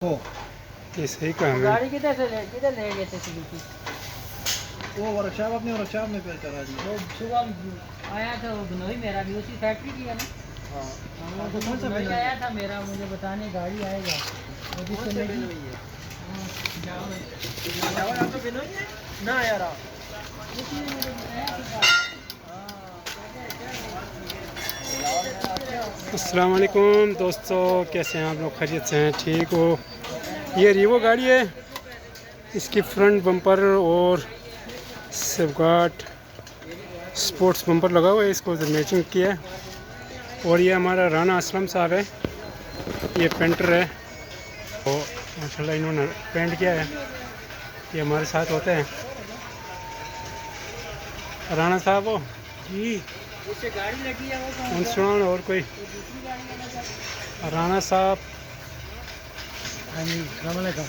हो ये सही काम है। गाड़ी किधर ले गए थे सुजुकी? वो वर्कशॉप अपनी वर्कशॉप में पे करा दी। वो सुबह आया था वो बिनोई मेरा भी उसी फैक्ट्री की है ना। हाँ हाँ, तो कौन सा बिनोई बिनोई आया है? था मेरा मुझे बताने गाड़ी आएगा वो कौन जिससे सा मेरी बिनोई है? हाँ, चावल आपका बिनोई है ना यार आप? उसी ने मुझे बताया था। अस्सलाम वालेकुम दोस्तों, कैसे हैं आप लोग? खैरियत से हैं? ठीक हो? ये रीवो गाड़ी है, इसकी फ्रंट बम्पर और सेफगार्ड स्पोर्ट्स बम्पर लगा हुआ है, इसको मैचिंग किया है। और ये हमारा राना असलम साहब है, ये पेंटर है और माशाल्लाह इन्होंने पेंट किया है। ये हमारे साथ होते हैं राना साहब हो जी, उससे गाड़ी लगी है वो कौन उन सा? सुना और कोई वो दूसरी गाड़ी वाला था। राना साहब। हाँ जी, अस्सलाम वालेकुम।